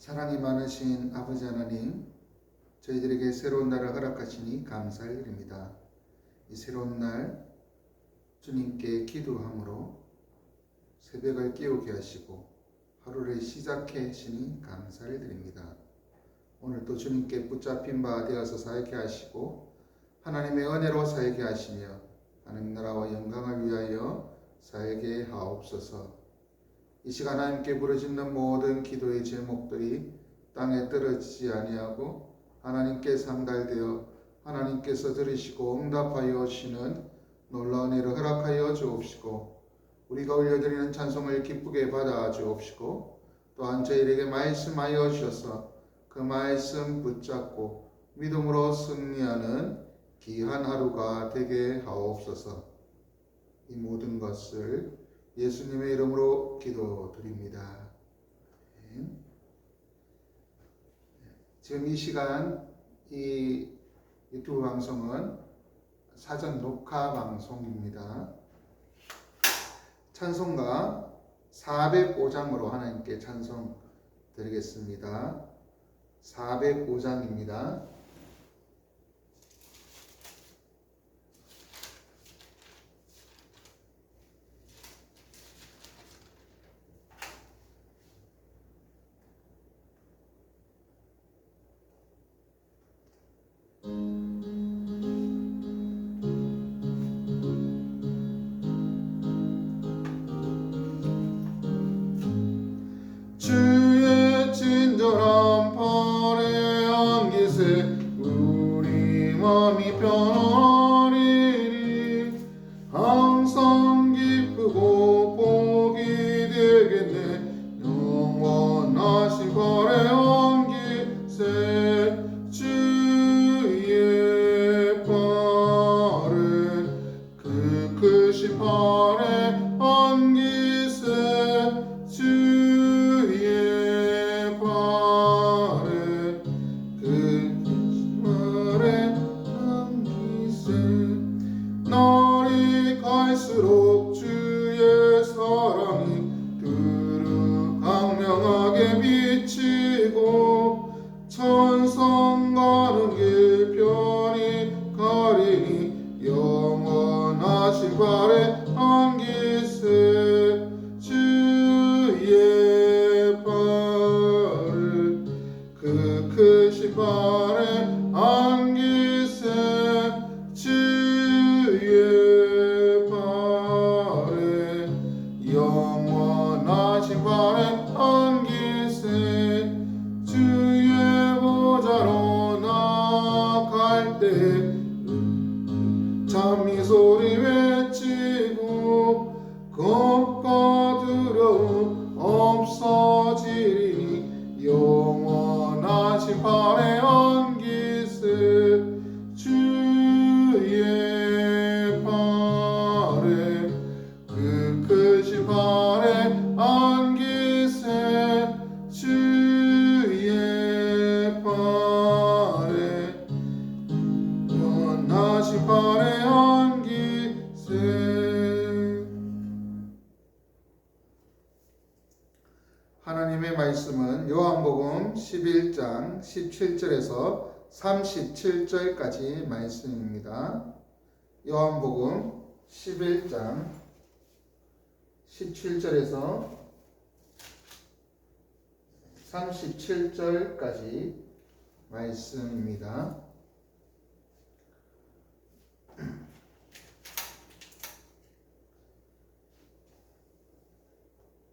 사랑이 많으신 아버지 하나님, 저희들에게 새로운 날을 허락하시니 감사할 일입니다. 이 새로운 날 주님께 기도함으로 새벽을 깨우게 하시고 하루를 시작해 하시니 감사를 드립니다. 오늘도 주님께 붙잡힌 바 되어서 살게 하시고 하나님의 은혜로 살게 하시며 하나님 나라와 영광을 위하여 살게 하옵소서. 이 시간 하나님께 부르짖는 모든 기도의 제목들이 땅에 떨어지지 아니하고 하나님께 상달되어 하나님께서 들으시고 응답하여 오시는 놀라운 일을 허락하여 주옵시고 우리가 올려드리는 찬송을 기쁘게 받아 주옵시고 또한 저희에게 말씀하여 주셔서 그 말씀 붙잡고 믿음으로 승리하는 귀한 하루가 되게 하옵소서. 이 모든 것을 예수님의 이름으로 기도드립니다. 지금 이 시간 이 유튜브 방송은 사전 녹화 방송입니다. 찬송가 405장으로 하나님께 찬송 드리겠습니다. 405장입니다. 주의 친절한 팔에 안기세 우리 맘이 편하리니 항상 기쁘고 복이 되겠네. 영원하신 팔에 안기세 주의 팔은 그 크신 팔에 안기세 날이 갈수록 주의 사랑이 두루 강명하게 비치고 천성 가는 길 편히 가리니 영원하신 발에 안기세 주의 발을 그 크신 발에 안기세 주의 발에 영원하신 발에 안기세 주의 보좌로 나갈 때 찬미 소리 외치고 겁과 두려움 없어지리니 영원하신 발에 안기세 주의 발에 그 크신 발에 안기세 주의 발에 영원하신 발에 안기세. 하나님의 말씀은 요한복음 11장 17절에서 37절까지 말씀입니다. 요한복음 11장 17절에서 37절까지 말씀입니다.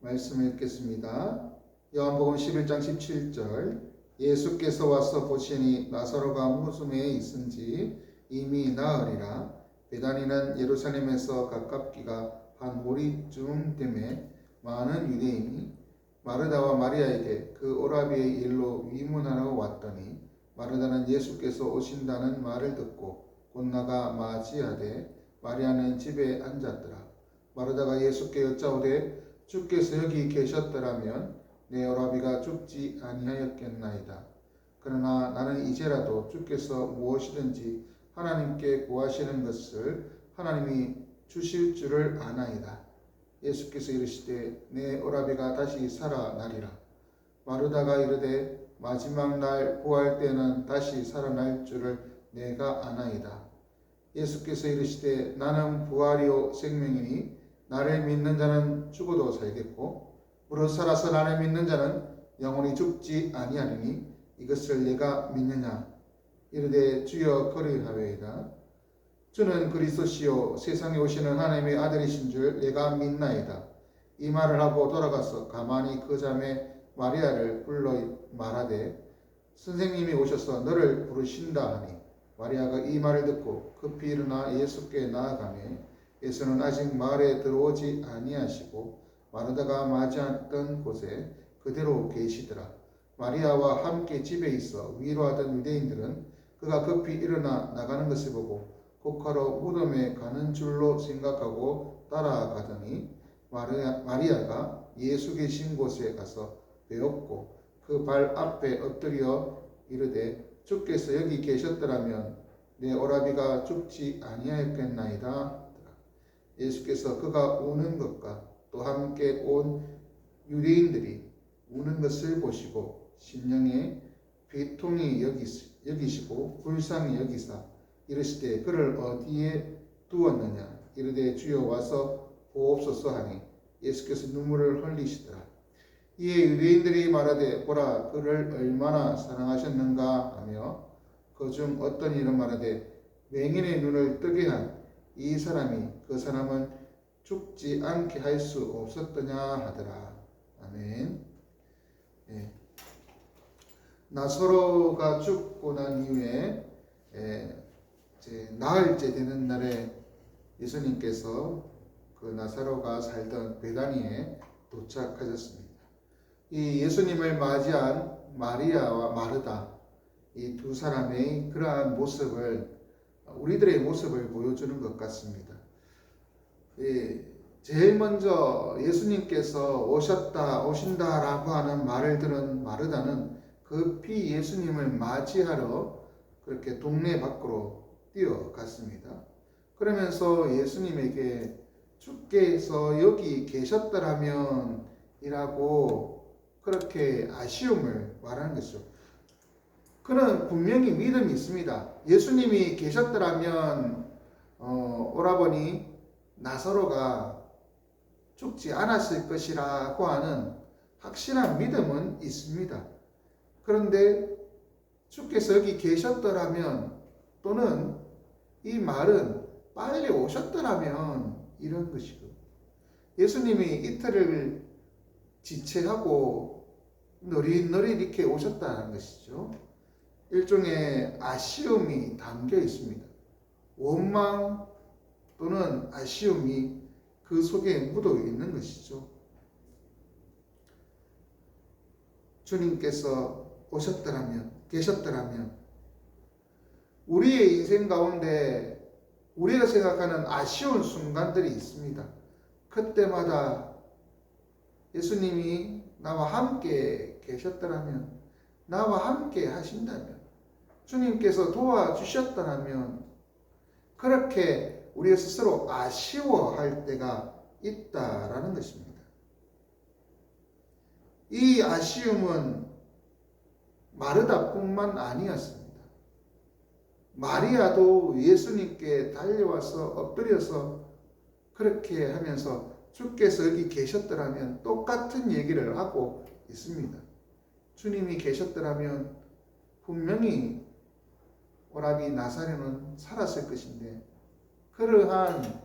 말씀을 읽겠습니다. 요한복음 11장 17절 예수께서 와서 보시니 나사로가 무덤에 있은지 이미 나으리라. 베다니는 예루살렘에서 가깝기가 한 무리쯤 되매 많은 유대인이 마르다와 마리아에게 그 오라비의 일로 위문하러 왔더니 마르다는 예수께서 오신다는 말을 듣고 곧 나가 맞이하되 마리아는 집에 앉았더라. 마르다가 예수께 여짜오되 주께서 여기 계셨더라면 내 오라비가 죽지 아니하였겠나이다. 그러나 나는 이제라도 주께서 무엇이든지 하나님께 구하시는 것을 하나님이 주실 줄을 아나이다. 예수께서 이르시되 내 오라비가 다시 살아나리라. 마르다가 이르되 마지막 날 부활 때는 다시 살아날 줄을 내가 아나이다. 예수께서 이르시되 나는 부활이요 생명이니 나를 믿는 자는 죽어도 살겠고 무릇 살아서 나를 믿는 자는 영원히 죽지 아니하리니 이것을 내가 믿느냐. 이르되 주여 그리하오이다. 주는 그리스도시요 세상에 오시는 하나님의 아들이신 줄 내가 믿나이다. 이 말을 하고 돌아가서 가만히 그 자매 마리아를 불러 말하되 선생님이 오셔서 너를 부르신다 하니 마리아가 이 말을 듣고 급히 일어나 예수께 나아가매 예수는 아직 마을에 들어오지 아니하시고 마르다가 맞이했던 곳에 그대로 계시더라. 마리아와 함께 집에 있어 위로하던 유대인들은 그가 급히 일어나 나가는 것을 보고 곡하러 무덤에 가는 줄로 생각하고 따라가더니 마리아가 예수 계신 곳에 가서 배웠고 그 발 앞에 엎드려 이르되 주께서 여기 계셨더라면 내 오라비가 죽지 아니하였겠나이다. 예수께서 그가 우는 것과 또 함께 온 유대인들이 우는 것을 보시고 심령에 비통히 여기시고 불쌍히 여기사 이르시되 그를 어디에 두었느냐. 이르되 주여 와서 보옵소서 하니 예수께서 눈물을 흘리시더라. 이에 유대인들이 말하되 보라 그를 얼마나 사랑하셨는가 하며 그 중 어떤 이는 말하되 맹인의 눈을 뜨게 한 이 사람이 그 사람은 죽지 않게 할 수 없었더냐 하더라. 아멘. 예. 나사로가 죽고 난 이후에 나흘째 되는 날에 예수님께서 그 나사로가 살던 베다니에 도착하셨습니다. 이 예수님을 맞이한 마리아와 마르다 이 두 사람의 그러한 모습을 우리들의 모습을 보여주는 것 같습니다. 제일 먼저 예수님께서 오신다라고 하는 말을 들은 마르다는 급히 예수님을 맞이하러 그렇게 동네 밖으로 뛰어갔습니다. 그러면서 예수님에게 주께서 여기 계셨더라면 이라고 그렇게 아쉬움을 말하는 것이죠. 그는 분명히 믿음이 있습니다. 예수님이 계셨더라면 오라버니 나사로가 죽지 않았을 것이라고 하는 확실한 믿음은 있습니다. 그런데 주께서 여기 계셨더라면 또는 이 말은 빨리 오셨더라면 이런 것이고 예수님이 이틀을 지체하고 너릿너릿 이렇게 오셨다는 것이죠. 일종의 아쉬움이 담겨 있습니다. 원망 또는 아쉬움이 그 속에 묻어 있는 것이죠. 주님께서 오셨더라면, 계셨더라면 우리의 인생 가운데 우리가 생각하는 아쉬운 순간들이 있습니다. 그때마다 예수님이 나와 함께 계셨더라면, 나와 함께 하신다면, 주님께서 도와주셨더라면 그렇게 우리 스스로 아쉬워할 때가 있다라는 것입니다. 이 아쉬움은 마르다뿐만 아니었습니다. 마리아도 예수님께 달려와서 엎드려서 그렇게 하면서 주께서 여기 계셨더라면 똑같은 얘기를 하고 있습니다. 주님이 계셨더라면 분명히 오라비 나사로는 살았을 것인데 그러한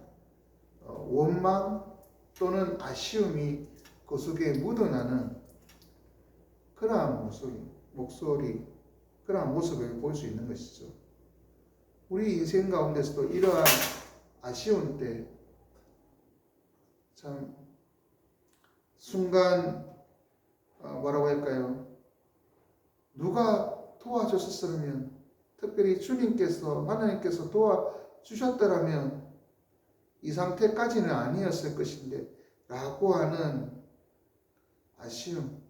원망 또는 아쉬움이 그 속에 묻어나는 그러한 목소리, 그러한 모습을 볼 수 있는 것이죠. 우리 인생 가운데서도 이러한 아쉬운 때 참 순간 뭐라고 할까요? 누가 도와줬었으면, 특별히 주님께서, 하나님께서 도와주셨더라면 이 상태까지는 아니었을 것인데 라고 하는 아쉬움,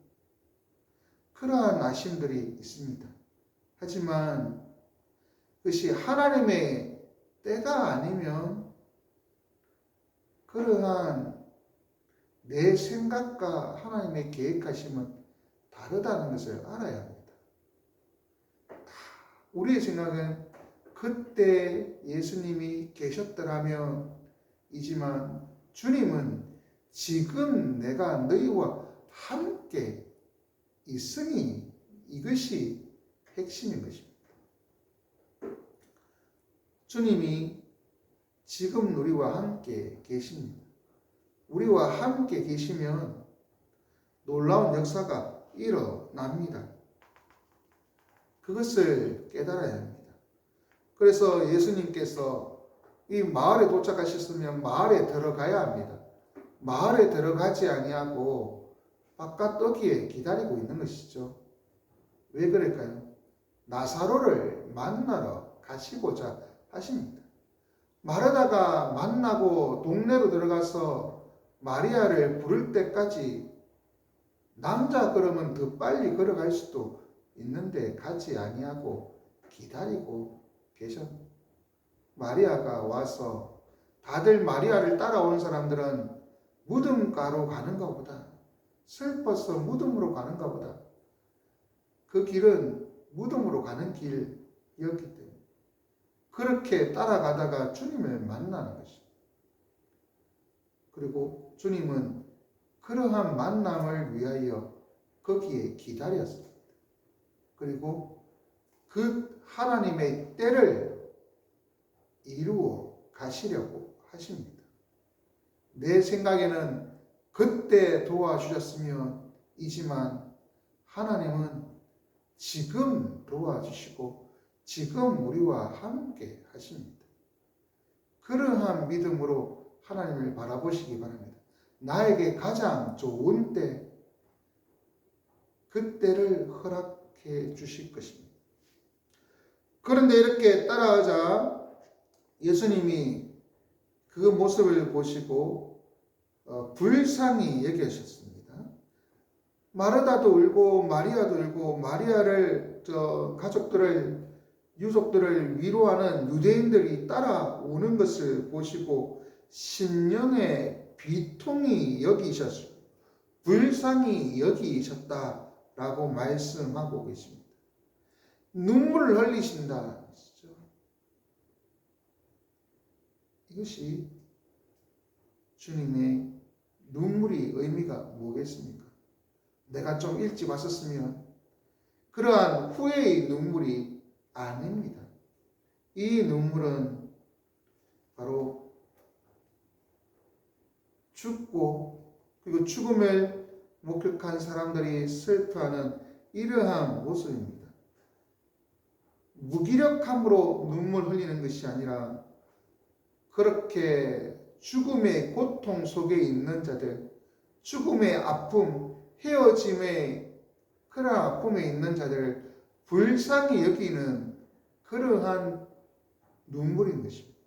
그러한 아쉬움들이 있습니다. 하지만 그것이 하나님의 때가 아니면 그러한 내 생각과 하나님의 계획하심은 다르다는 것을 알아야 합니다. 우리의 생각은 그때 예수님이 계셨더라면 이지만 주님은 지금 내가 너희와 함께 있으니 이것이 핵심인 것입니다. 주님이 지금 우리와 함께 계십니다. 우리와 함께 계시면 놀라운 역사가 일어납니다. 그것을 깨달아야 합니다. 그래서 예수님께서 이 마을에 도착하셨으면 마을에 들어가야 합니다. 마을에 들어가지 아니하고 바깥 떠기에 기다리고 있는 것이죠. 왜 그럴까요? 나사로를 만나러 가시고자 하십니다. 마르다가 만나고 동네로 들어가서 마리아를 부를 때까지 남자 그러면 더 빨리 걸어갈 수도 있는데 가지 아니하고 기다리고 계셨습니다. 마리아가 와서 다들 마리아를 따라오는 사람들은 무덤가로 가는가 보다. 슬퍼서 무덤으로 가는가 보다. 그 길은 무덤으로 가는 길이었기 때문에 그렇게 따라가다가 주님을 만나는 것입니다. 그리고 주님은 그러한 만남을 위하여 거기에 기다렸습니다. 그리고 그 하나님의 때를 이루어 가시려고 하십니다. 내 생각에는 그때 도와주셨으면 이지만 하나님은 지금 도와주시고 지금 우리와 함께 하십니다. 그러한 믿음으로 하나님을 바라보시기 바랍니다. 나에게 가장 좋은 때, 그때를 허락해 주실 것입니다. 그런데 이렇게 따라가자 예수님이 그 모습을 보시고 불쌍히 여기셨습니다. 마르다도 울고 마리아도 울고 마리아를 가족들을 유족들을 위로하는 유대인들이 따라오는 것을 보시고 심령의 비통이 여기셨고 불쌍히 여기셨다라고 말씀하고 계십니다. 눈물을 흘리신다. 이것이 주님의 눈물이 의미가 뭐겠습니까? 내가 좀 일찍 왔었으면 그러한 후회의 눈물이 아닙니다. 이 눈물은 바로 죽고 그리고 죽음을 목격한 사람들이 슬퍼하는 이러한 모습입니다. 무기력함으로 눈물 흘리는 것이 아니라 그렇게 죽음의 고통 속에 있는 자들, 죽음의 아픔, 헤어짐의 그런 아픔에 있는 자들을 불쌍히 여기는 그러한 눈물인 것입니다.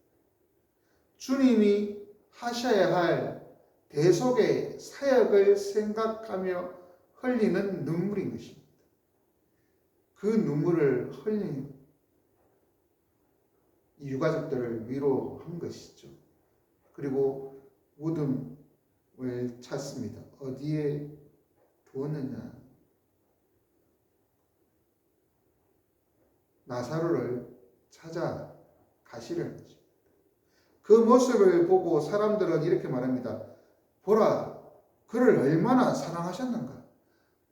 주님이 하셔야 할 대속의 사역을 생각하며 흘리는 눈물인 것입니다. 그 눈물을 흘린 유가족들을 위로한 것이죠. 그리고 무덤을 찾습니다. 어디에 두었느냐? 나사로를 찾아 가시려는 것입니다. 그 모습을 보고 사람들은 이렇게 말합니다. 보라, 그를 얼마나 사랑하셨는가?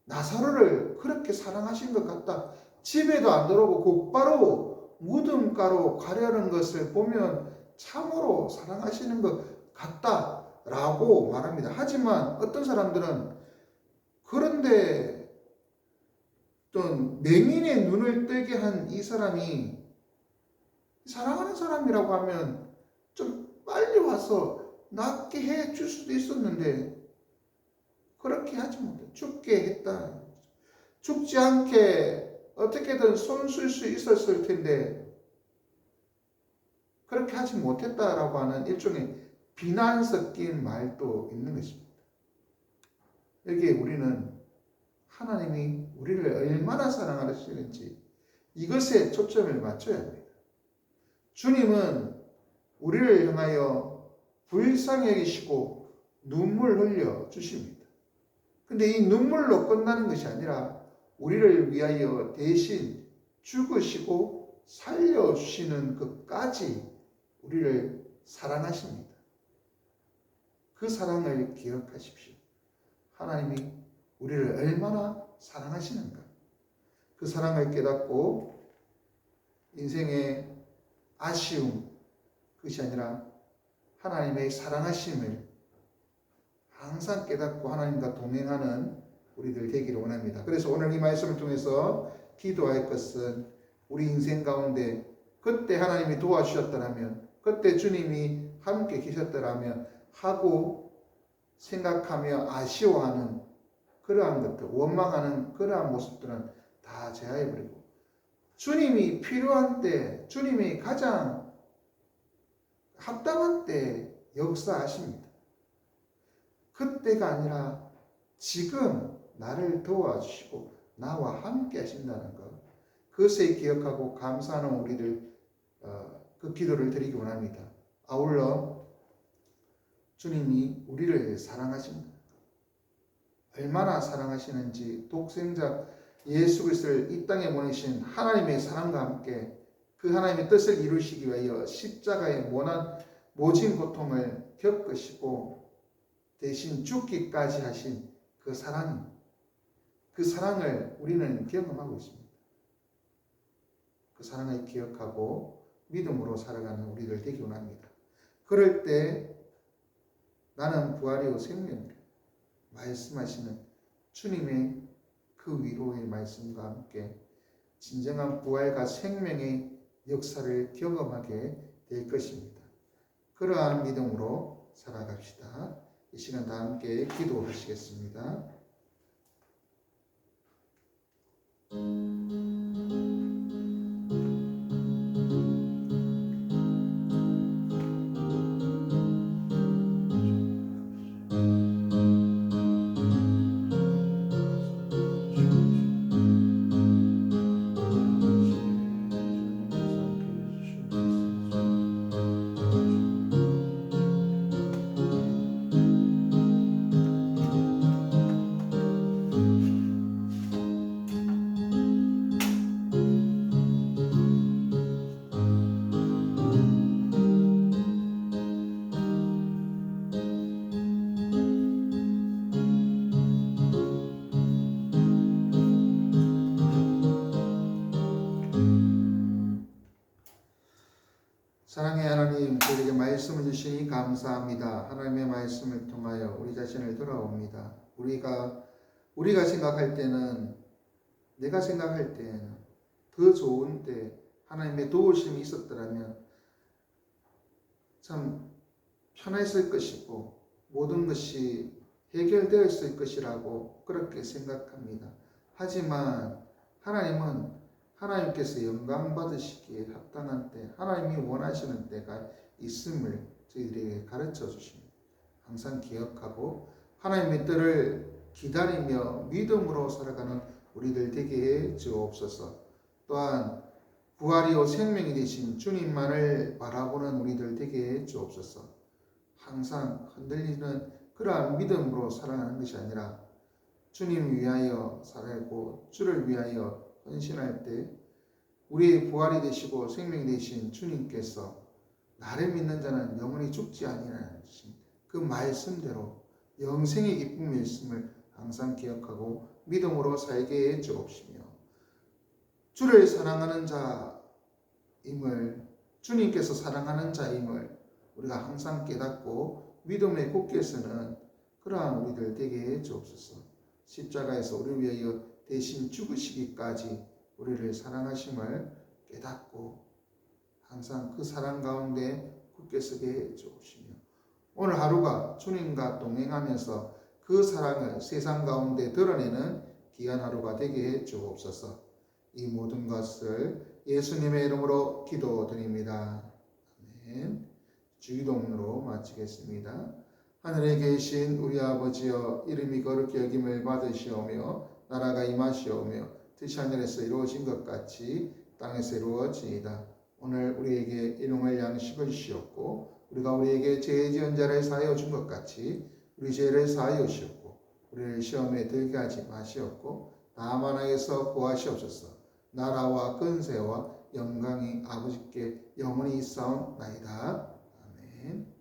나사로를 그렇게 사랑하신 것 같다. 집에도 안 들어오고 곧바로 무덤가로 가려는 것을 보면 참으로 사랑하시는 것 같다라고 말합니다. 하지만 어떤 사람들은 그런데 또 맹인의 눈을 뜨게 한 이 사람이 사랑하는 사람이라고 하면 좀 빨리 와서 낫게 해 줄 수도 있었는데 그렇게 하지 못해 죽게 했다. 죽지 않게 어떻게든 손쓸 수 있었을 텐데 그렇게 하지 못했다라고 하는 일종의 비난 섞인 말도 있는 것입니다. 여기에 우리는 하나님이 우리를 얼마나 사랑하시는지 이것에 초점을 맞춰야 합니다. 주님은 우리를 향하여 불쌍히 여기시고 눈물 흘려 주십니다. 근데 이 눈물로 끝나는 것이 아니라 우리를 위하여 대신 죽으시고 살려주시는 것까지 우리를 사랑하십니다. 그 사랑을 기억하십시오. 하나님이 우리를 얼마나 사랑하시는가. 그 사랑을 깨닫고 인생의 아쉬움, 그것이 아니라 하나님의 사랑하심을 항상 깨닫고 하나님과 동행하는 우리들 되기를 원합니다. 그래서 오늘 이 말씀을 통해서 기도할 것은 우리 인생 가운데 그때 하나님이 도와주셨더라면, 그때 주님이 함께 계셨더라면 하고 생각하며 아쉬워하는 그러한 것들, 원망하는 그러한 모습들은 다 제하해버리고 주님이 필요한 때, 주님이 가장 합당한 때 역사하십니다. 그때가 아니라 지금 나를 도와주시고 나와 함께 하신다는 것, 그것에 기억하고 감사하는 우리들 그 기도를 드리기 원합니다. 아울러 주님이 우리를 사랑하십니다. 얼마나 사랑하시는지 독생자 예수 그리스도를 이 땅에 보내신 하나님의 사랑과 함께 그 하나님의 뜻을 이루시기 위하여 십자가의 모진 고통을 겪으시고 대신 죽기까지 하신 그 사랑을 우리는 경험하고 있습니다. 그 사랑을 기억하고 믿음으로 살아가는 우리들 되기 원합니다. 그럴 때 나는 부활이요 생명이라 말씀하시는 주님의 그 위로의 말씀과 함께 진정한 부활과 생명의 역사를 경험하게 될 것입니다. 그러한 믿음으로 살아갑시다. 이 시간 다 함께 기도하시겠습니다. 사랑의 하나님, 저에게 말씀을 주시니 감사합니다. 하나님의 말씀을 통하여 우리 자신을 돌아옵니다. 우리가 생각할 때는, 내가 생각할 때는 더 좋은 때 하나님의 도우심이 있었더라면 참 편했을 것이고 모든 것이 해결되었을 것이라고 그렇게 생각합니다. 하지만 하나님은 하나님께서 영광 받으시기에 합당한 때, 하나님이 원하시는 때가 있음을 저희들에게 가르쳐 주십니다. 항상 기억하고 하나님의 뜻을 기다리며 믿음으로 살아가는 우리들 되게 해 주옵소서. 또한 부활이요 생명이 되신 주님만을 바라보는 우리들 되게 해 주옵소서. 항상 흔들리는 그러한 믿음으로 살아가는 것이 아니라 주님 위하여 살고 주를 위하여 헌신할 때 우리의 부활이 되시고 생명이 되신 주님께서 나를 믿는 자는 영원히 죽지 아니하는 그 말씀대로 영생의 기쁨이 있음을 항상 기억하고 믿음으로 살게 해 주옵시며, 주를 사랑하는 자임을, 주님께서 사랑하는 자임을 우리가 항상 깨닫고 믿음에 굳게 서는 그러한 우리들 되게 해 주옵소서. 십자가에서 우리를 위하여 대신 죽으시기까지 우리를 사랑하심을 깨닫고 항상 그 사랑 가운데 굳게 서게 해 주옵시며, 오늘 하루가 주님과 동행하면서 그 사랑을 세상 가운데 드러내는 귀한 하루가 되게 해 주옵소서. 이 모든 것을 예수님의 이름으로 기도드립니다. 아멘. 주기도문으로 마치겠습니다. 하늘에 계신 우리 아버지여, 이름이 거룩히 여김을 받으시오며 나라가 임하시오며 뜻이 하늘에서 이루어진 것 같이 땅에서 이루어지이다. 오늘 우리에게 일용할 양식을 주시옵고 우리가 우리에게 죄 지은 자를 사하여 준 것 같이 우리 죄를 사하여 주시옵고 우리를 시험에 들게 하지 마시옵고 다만 악에서 구하시옵소서. 나라와 권세와 영광이 아버지께 영원히 있사옵나이다. 아멘.